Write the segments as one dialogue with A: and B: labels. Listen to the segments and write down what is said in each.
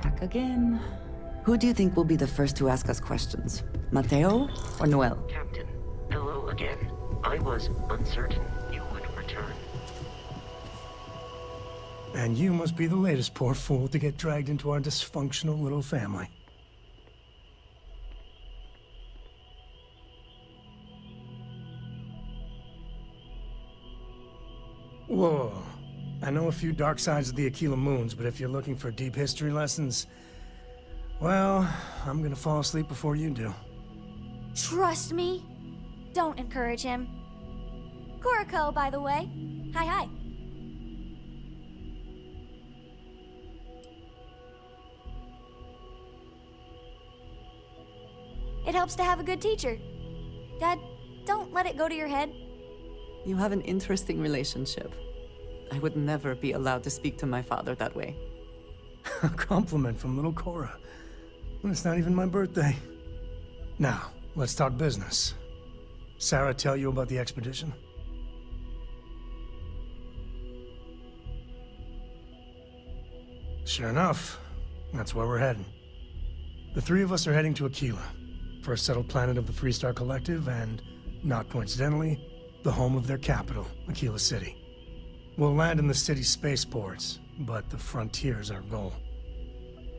A: back again.
B: Who do you think will be the first to ask us questions? Mateo or Noel?
C: Captain, hello again. I was uncertain you would return.
D: And you must be the latest poor fool to get dragged into our dysfunctional little family. Whoa. I know a few dark sides of the Aquila Moons, but if you're looking for deep history lessons, well, I'm gonna fall asleep before you do.
E: Trust me. Don't encourage him. Kuriko, by the way. Hi. It helps to have a good teacher. Dad, don't let it go to your head.
B: You have an interesting relationship. I would never be allowed to speak to my father that way.
D: A compliment from little Cora. And it's not even my birthday. Now, let's talk business. Sarah tell you about the expedition? Sure enough, that's where we're heading. The three of us are heading to Aquila, first settled planet of the Freestar Collective and, not coincidentally, the home of their capital, Aquila City. We'll land in the city's spaceports, but the frontier's our goal.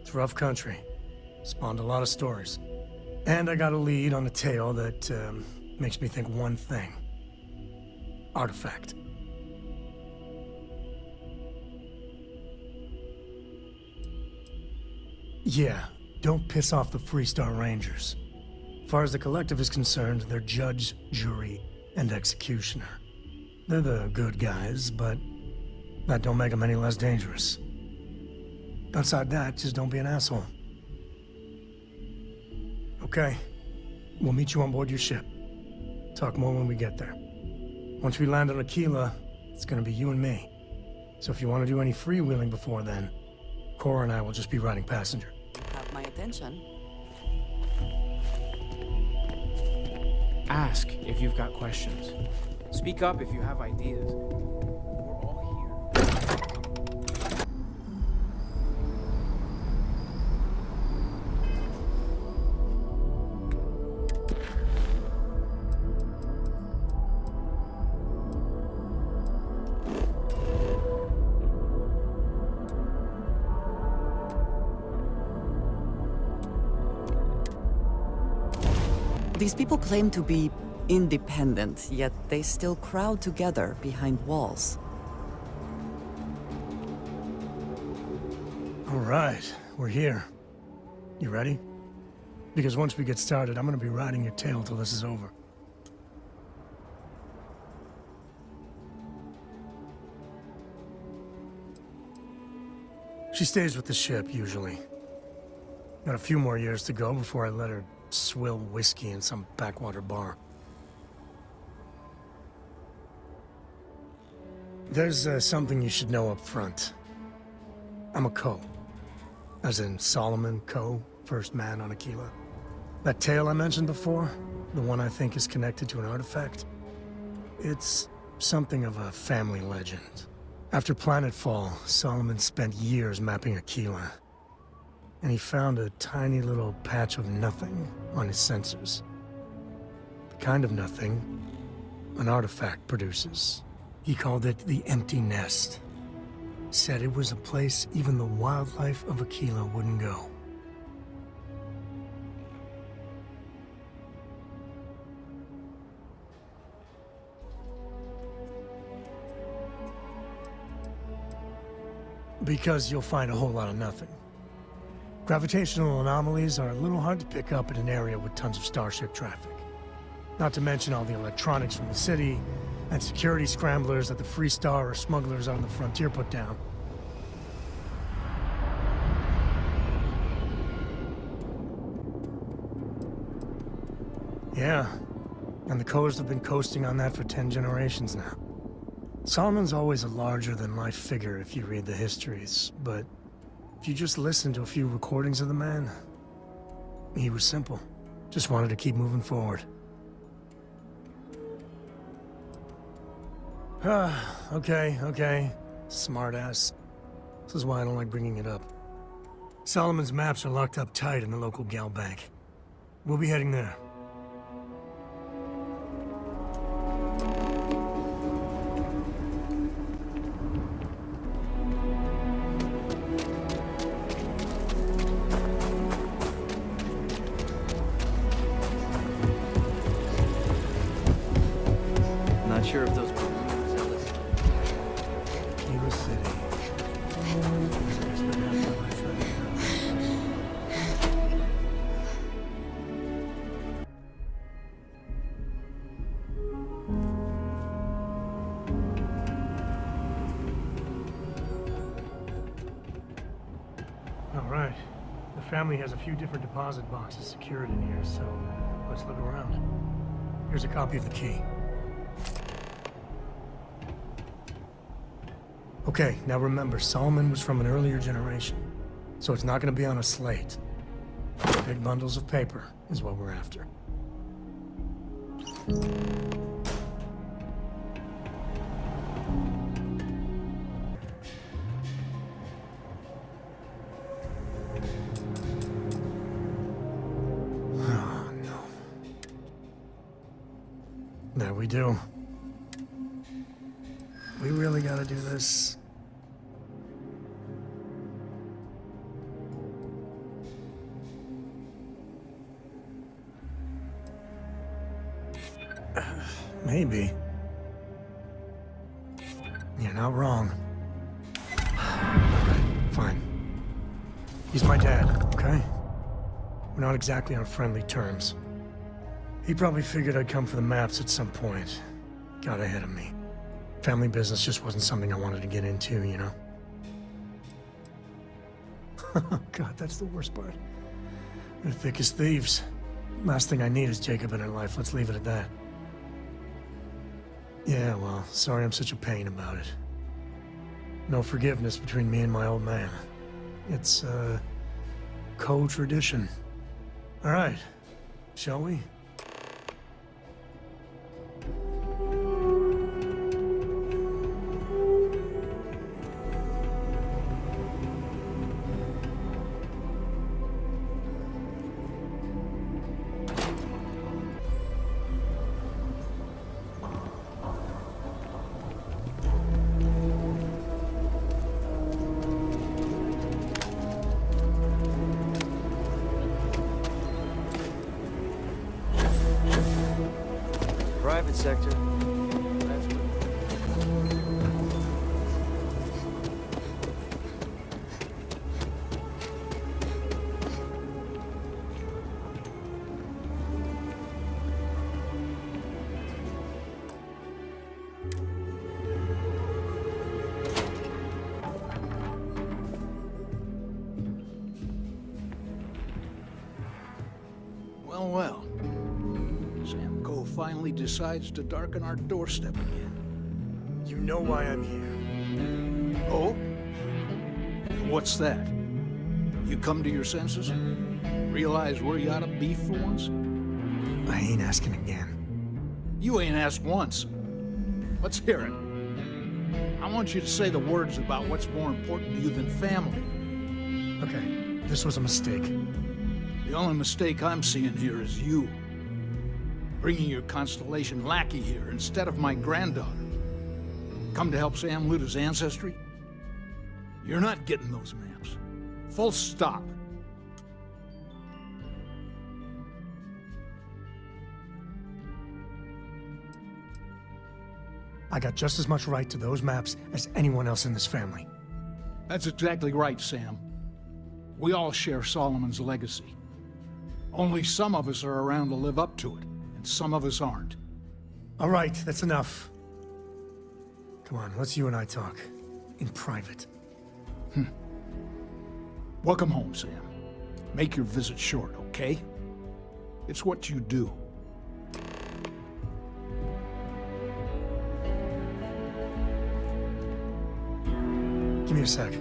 D: It's rough country. Spawned a lot of stories. And I got a lead on a tale that makes me think one thing. Artifact. Yeah, don't piss off the Freestar Rangers. As far as the Collective is concerned, they're judge, jury, and executioner. They're the good guys, but that don't make them any less dangerous. Outside that, just don't be an asshole. Okay. We'll meet you on board your ship. Talk more when we get there. Once we land on Aquila, it's gonna be you and me. So if you want to do any freewheeling before then, Cora and I will just be riding passenger.
B: Have my attention.
F: Ask if you've got questions. Speak up if you have ideas. We're all here.
B: These people claim to be independent, yet they still crowd together behind walls.
D: All right, we're here. You ready? Because once we get started, I'm gonna be riding your tail till this is over. She stays with the ship, usually. Got a few more years to go before I let her swill whiskey in some backwater bar. There's something you should know up front. I'm a Co. As in Solomon Co., first man on Aquila. That tale I mentioned before, the one I think is connected to an artifact, it's something of a family legend. After planetfall, Solomon spent years mapping Aquila. And he found a tiny little patch of nothing on his sensors. The kind of nothing an artifact produces. He called it the Empty Nest. Said it was a place even the wildlife of Aquila wouldn't go. Because you'll find a whole lot of nothing. Gravitational anomalies are a little hard to pick up in an area with tons of starship traffic. Not to mention all the electronics from the city, and security scramblers that the Freestar or smugglers on the frontier put down. Yeah, and the Coast have been coasting on that for 10 generations now. Solomon's always a larger-than-life figure if you read the histories, but if you just listen to a few recordings of the man, he was simple. Just wanted to keep moving forward. Okay. Smartass. This is why I don't like bringing it up. Solomon's maps are locked up tight in the local gal bank. We'll be heading there.
A: Not sure if those balloons are listening.
D: Kilo City. All right. The family has a few different deposit boxes secured in here, so let's look around. Here's a copy of the key. Okay, now remember, Solomon was from an earlier generation, so it's not going to be on a slate. Big bundles of paper is what we're after. Oh, no. There we do. We really gotta do this. Maybe. You're not wrong. Alright, fine. He's my dad, okay? We're not exactly on friendly terms. He probably figured I'd come for the maps at some point. Got ahead of me. Family business just wasn't something I wanted to get into, you know? God, that's the worst part. They're thick as thieves. Last thing I need is Jacob in her life. Let's leave it at that. Yeah, well, sorry I'm such a pain about it. No forgiveness between me and my old man. It's, co-tradition. All right, shall we?
A: Private sector.
G: Well, well. Sam Coe finally decides to darken our doorstep again.
D: You know why I'm here.
G: Oh? What's that? You come to your senses? Realize where you ought to be for once?
D: I ain't asking again.
G: You ain't asked once. Let's hear it. I want you to say the words about what's more important to you than family.
D: Okay, this was a mistake.
G: The only mistake I'm seeing here is you. Bringing your Constellation lackey here instead of my granddaughter. Come to help Sam loot his ancestry? You're not getting those maps. Full stop.
D: I got just as much right to those maps as anyone else in this family.
G: That's exactly right, Sam. We all share Solomon's legacy. Only some of us are around to live up to it, and some of us aren't.
D: All right, that's enough. Come on, let's you and I talk. In private.
G: Welcome home, Sam. Make your visit short, okay? It's what you do.
D: Give me a sec.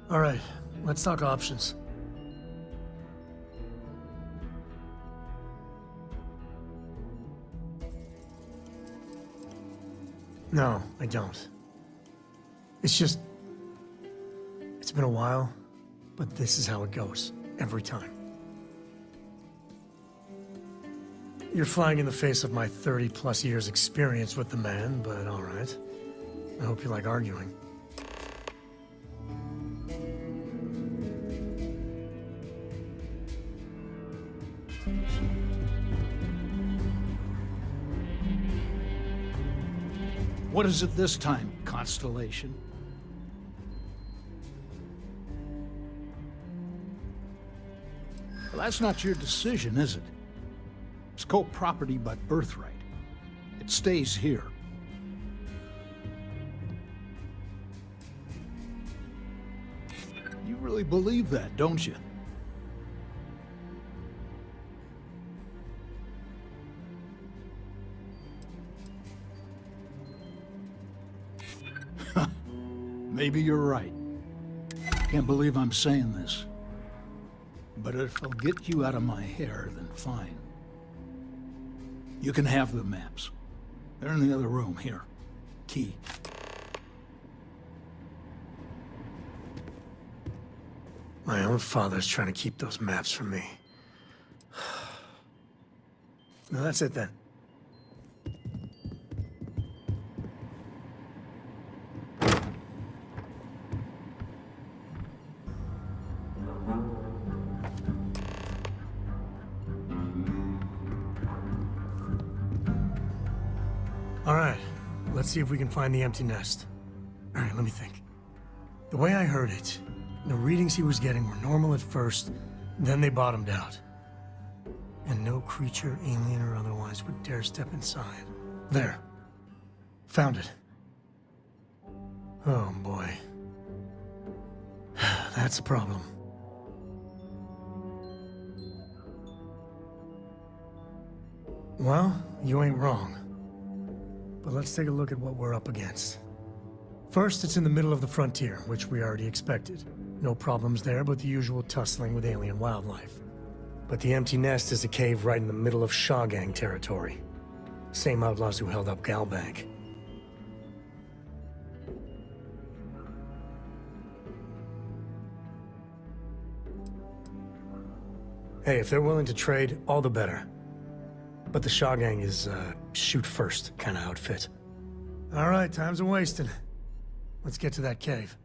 D: All right, let's talk options. No, I don't. It's just... It's been a while, but this is how it goes. Every time. You're flying in the face of my 30-plus years experience with the man, but all right. I hope you like arguing.
G: What is it this time, Constellation? Well, that's not your decision, is it? It's co-property by birthright. It stays here. You really believe that, don't you? Maybe you're right. Can't believe I'm saying this. But if I'll get you out of my hair, then fine. You can have the maps. They're in the other room, here. Key.
D: My own father's trying to keep those maps from me. No, that's it then. All right, let's see if we can find the empty nest. All right, let me think. The way I heard it, the readings he was getting were normal at first, then they bottomed out. And no creature, alien or otherwise, would dare step inside. There. Found it. Oh boy. That's a problem. Well, you ain't wrong. But let's take a look at what we're up against. First, it's in the middle of the frontier, which we already expected. No problems there, but the usual tussling with alien wildlife. But the empty nest is a cave right in the middle of Shawgang territory. Same outlaws who held up Galbank. Hey, if they're willing to trade, all the better. But the Shawgang is, shoot first kind of outfit. All right, time's a wasting. Let's get to that cave.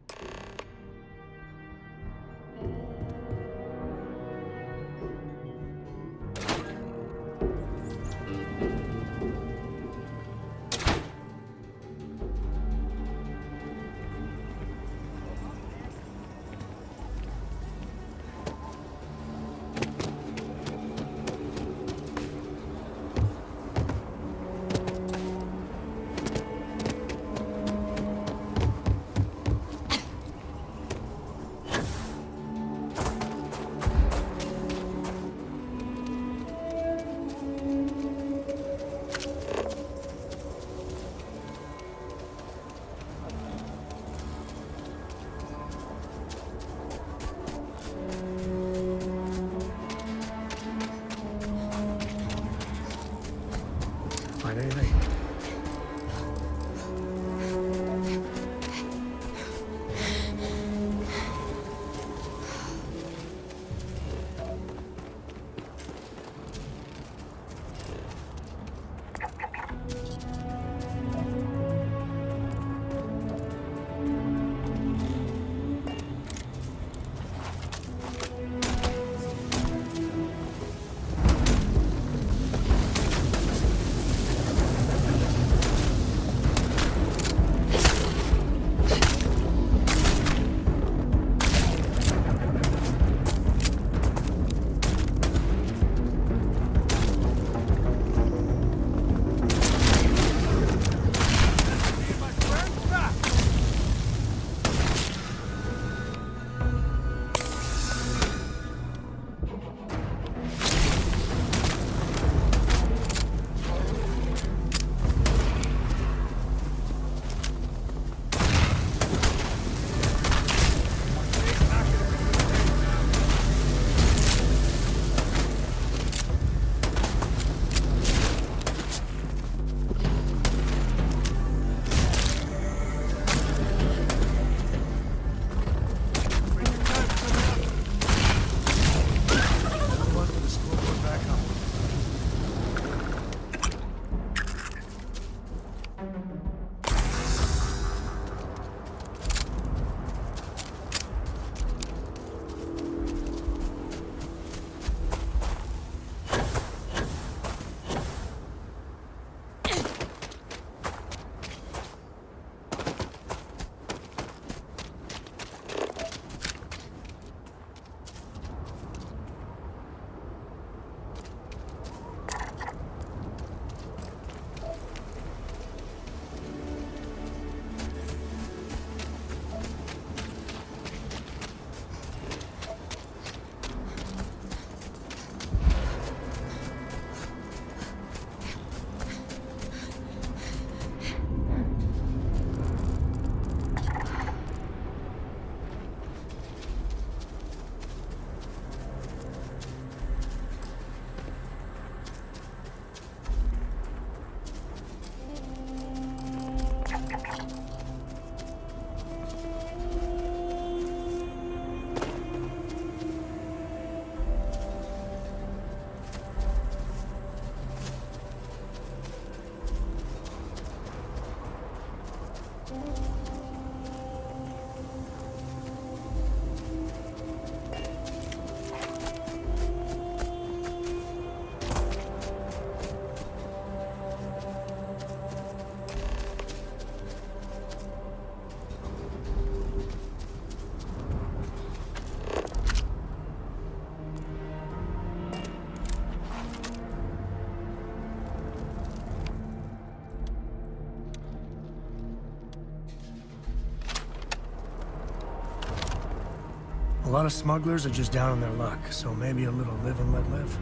D: A lot of smugglers are just down on their luck, so maybe a little live and let live.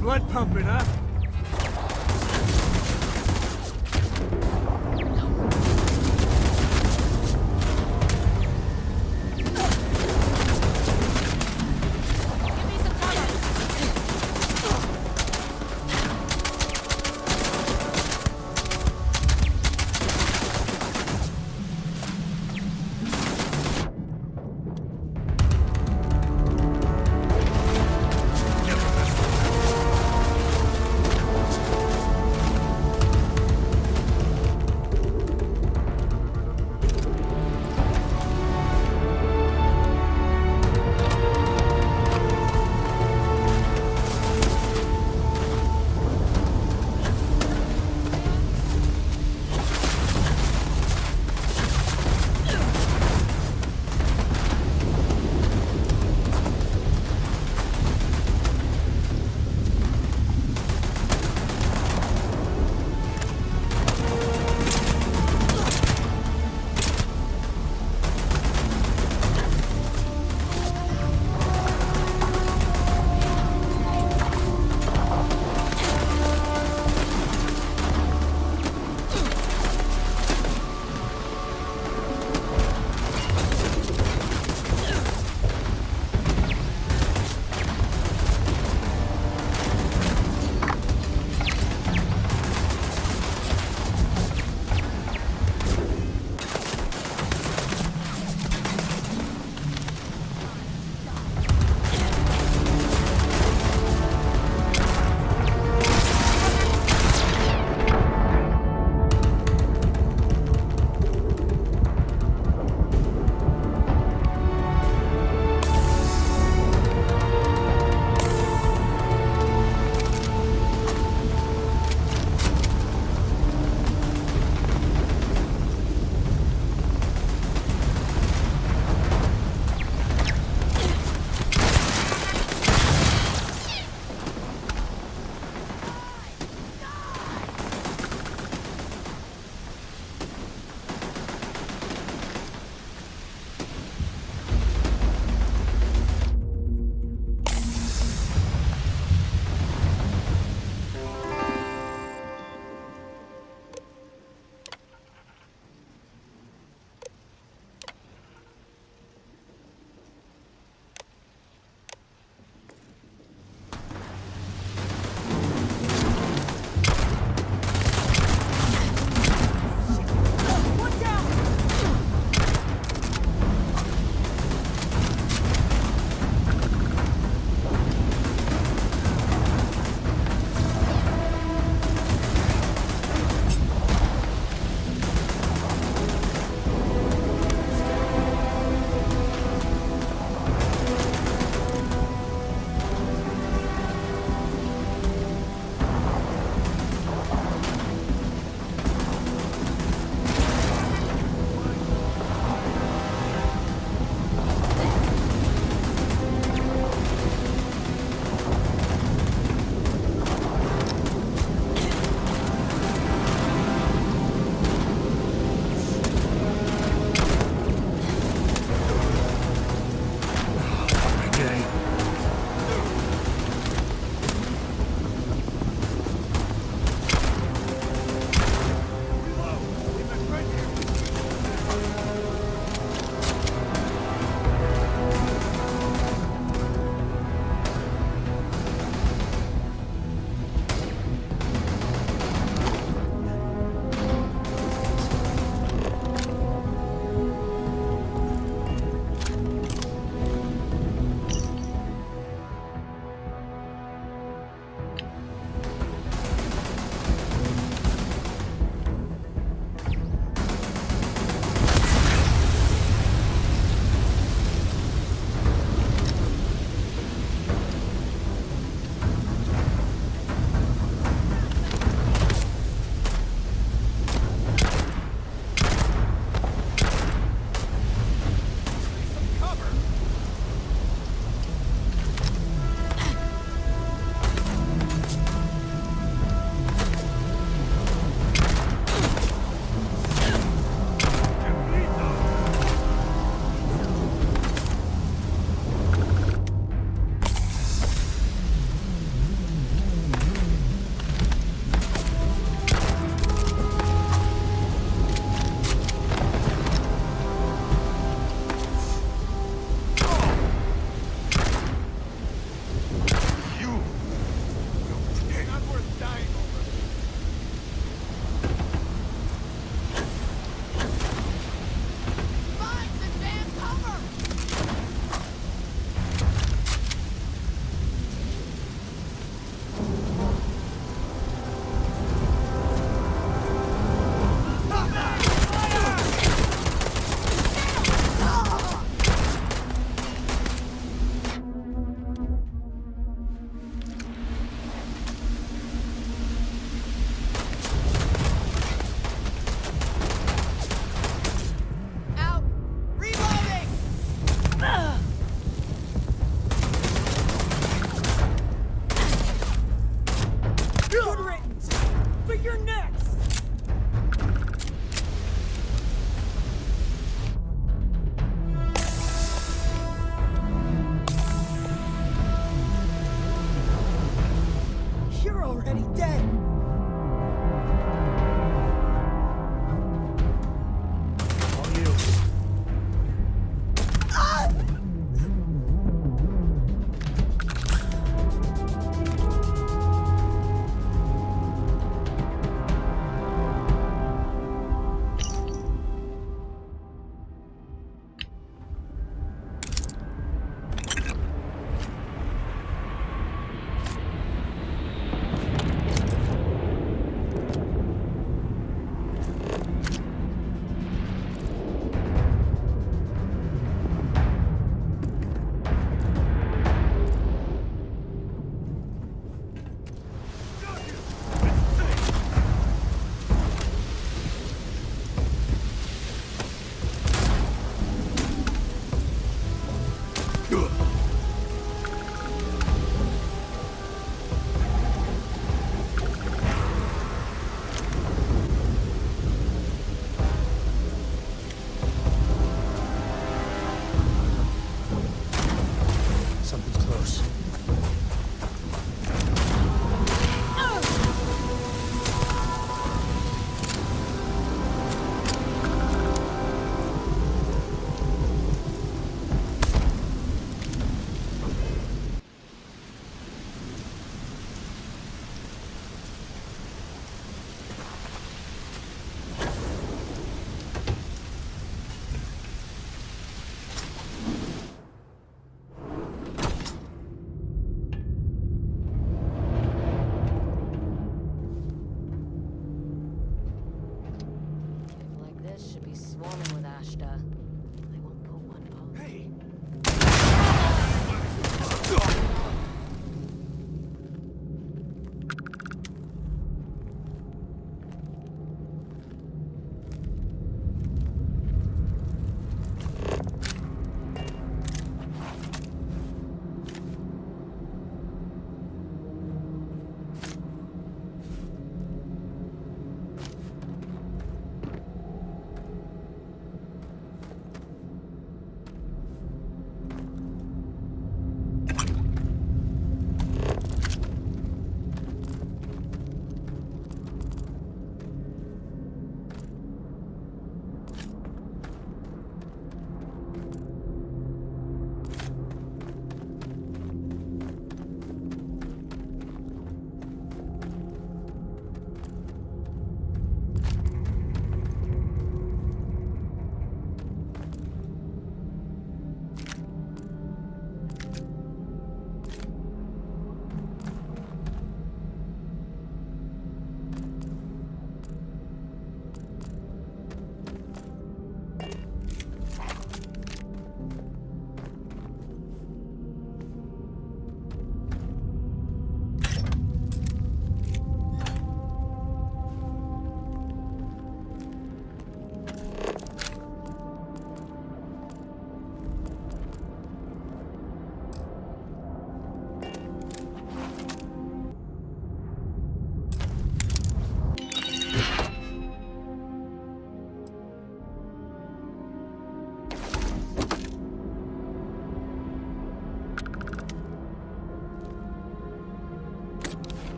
H: Blood pumping, huh?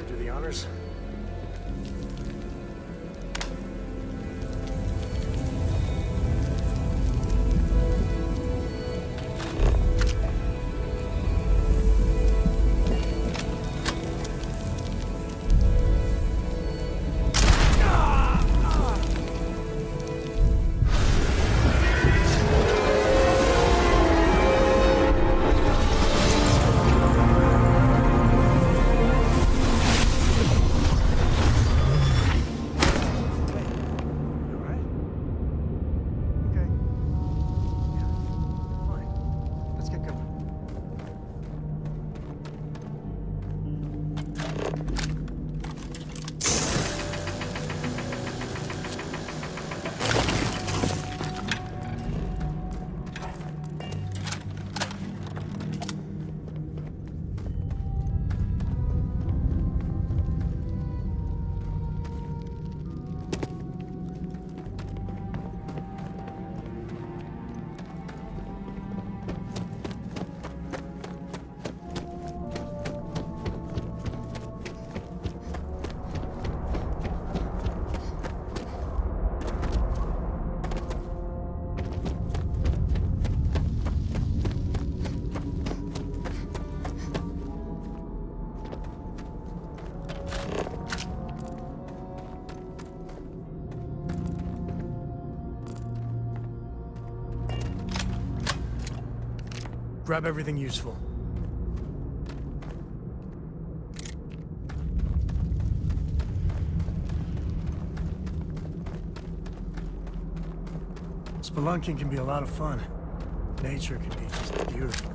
D: do the honors? Grab everything useful. Spelunking can be a lot of fun. Nature can be just beautiful.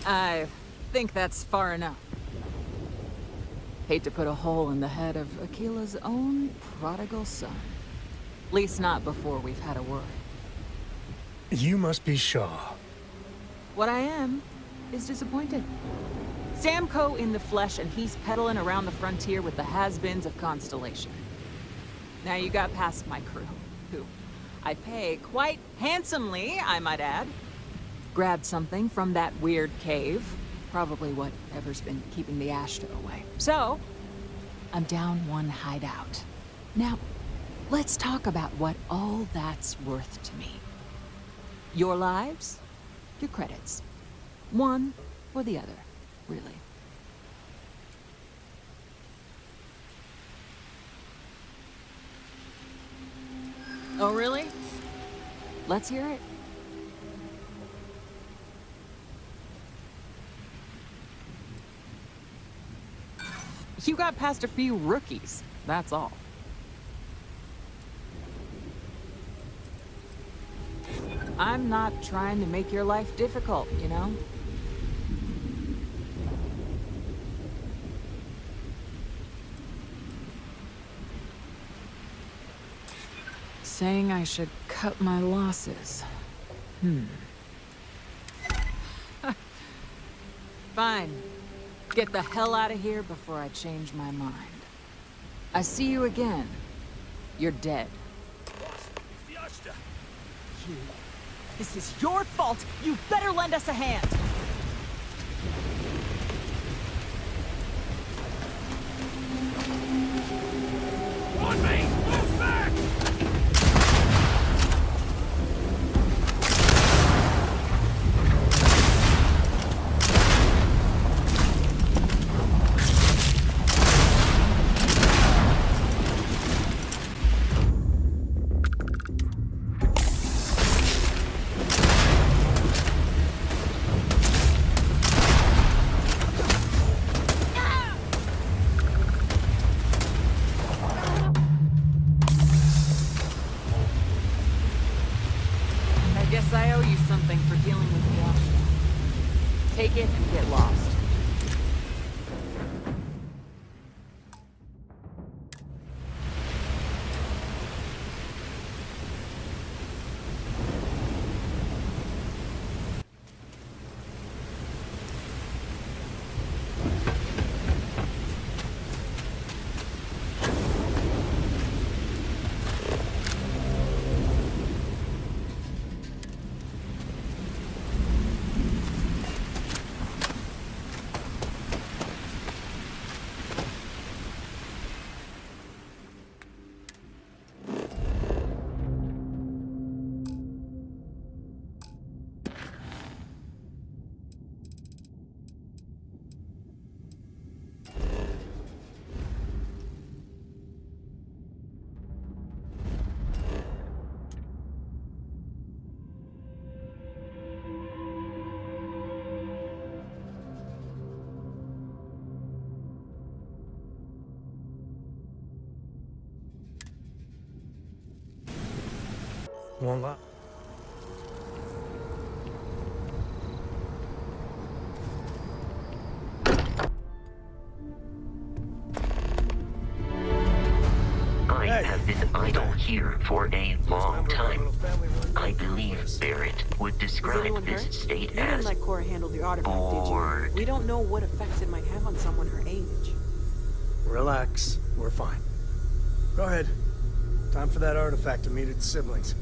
H: I think that's far enough. Hate to put a hole in the head of Akila's own prodigal son. At least not before we've had a word.
D: You must be Shaw.
H: What I am is disappointed. Samco in the flesh, and he's peddling around the frontier with the has-beens of Constellation. Now you got past my crew, who I pay quite handsomely, I might add. Grabbed something from that weird cave. Probably whatever's been keeping the Ashta away. So, I'm down one hideout. Now, let's talk about what all that's worth to me. Your lives, your credits. One or the other, really. Oh, really? Let's hear it. You got past a few rookies, that's all. I'm not trying to make your life difficult, you know? Saying I should cut my losses. Fine. Get the hell out of here before I change my mind. I see you again. You're dead.
I: You. This is your fault. You better lend us a hand.
H: shit and get lost.
D: Won't lie.
C: I have been idle here for a long time. I believe Barrett would describe this state
I: You didn't
C: as
I: let Cora handle the artifact,
C: bored.
I: did you? We don't know what effects it might have on someone her age.
D: Relax. We're fine. Go ahead. Time for that artifact to meet its siblings.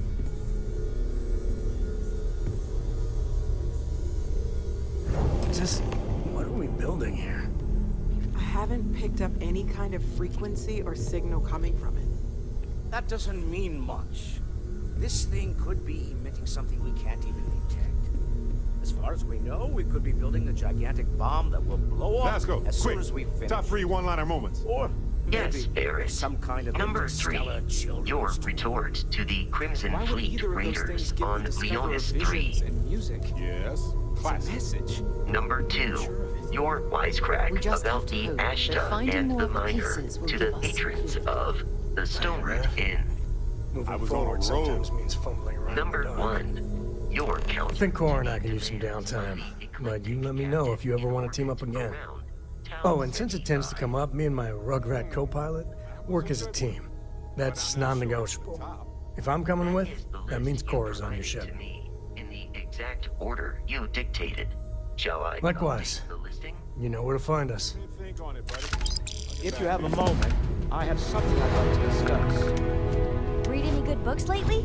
D: Just what are we building here?
I: I haven't picked up any kind of frequency or signal coming from it.
J: That doesn't mean much. This thing could be emitting something we can't even detect. As far as we know, we could be building a gigantic bomb that will blow up
K: Vasco,
J: as
K: quick,
J: soon as we finish.
K: top 3 one-liner moments.
J: Or
C: Yes,
J: maybe
C: Barrett.
J: some kind of
C: Number 3,
J: interstellar children's
C: your
J: story.
C: retort to the Crimson
I: Why would
C: Fleet
I: either of those
C: Raiders
I: things give
C: on
I: the discoverer
C: Leonis
I: visions
C: 3.
I: and music?
K: Yes,
I: It's a
K: classic.
I: message.
C: Number 2, your wisecrack
B: We just
C: about
B: have to
C: the
B: hope that
C: Ashta
B: finding
C: and
B: more
C: the
B: of the
C: Miner
B: pieces will
C: to
B: give
C: the
B: us
C: patrons
B: clue.
C: of the Stoneroot Inn.
D: Moving
K: I was on a
D: forward
K: roll.
D: sometimes means fumbling around.
C: Number
D: in the dark.
C: 1, your count.
D: I think Cora and I can use some downtime, but you let me know if you ever want to team up again. Oh, and since it tends to come up, me and my Rugrat co-pilot work as a team. That's non-negotiable. If I'm coming with, that means Cora's on your ship.
C: To me in the exact order you dictated. Shall I
D: Likewise.
C: update the listing?
D: You know where to find us.
K: Think on it, buddy.
J: If you have a moment, I have something I'd like to discuss.
E: Read any good books lately?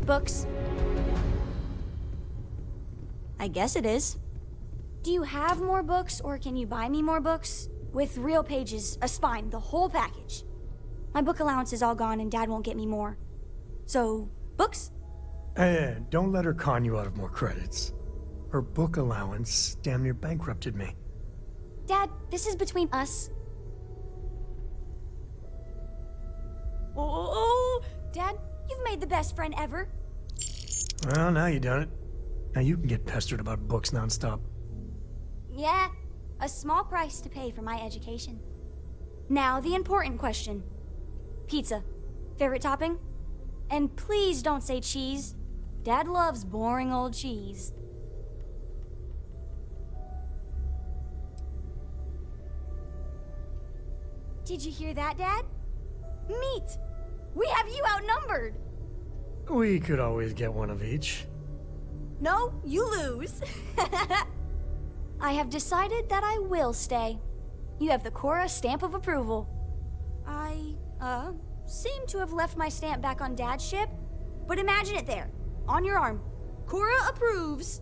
E: Books? I guess it is. Do you have more books, or can you buy me more books? With real pages, a spine, the whole package. My book allowance is all gone and Dad won't get me more. So, books?
D: Hey, don't let her con you out of more credits. Her book allowance damn near bankrupted me.
E: Dad, this is between us. Oh, Dad, you've made the best friend ever.
D: Well, now you done it. Now you can get pestered about books nonstop.
E: Yeah, a small price to pay for my education. Now, the important question. Pizza. Favorite topping? And please don't say cheese. Dad loves boring old cheese. Did you hear that, Dad? Meat! We have you outnumbered!
D: We could always get one of each.
E: No, you lose. I have decided that I will stay. You have the Cora stamp of approval. I, seem to have left my stamp back on Dad's ship, but imagine it there, on your arm. Cora approves.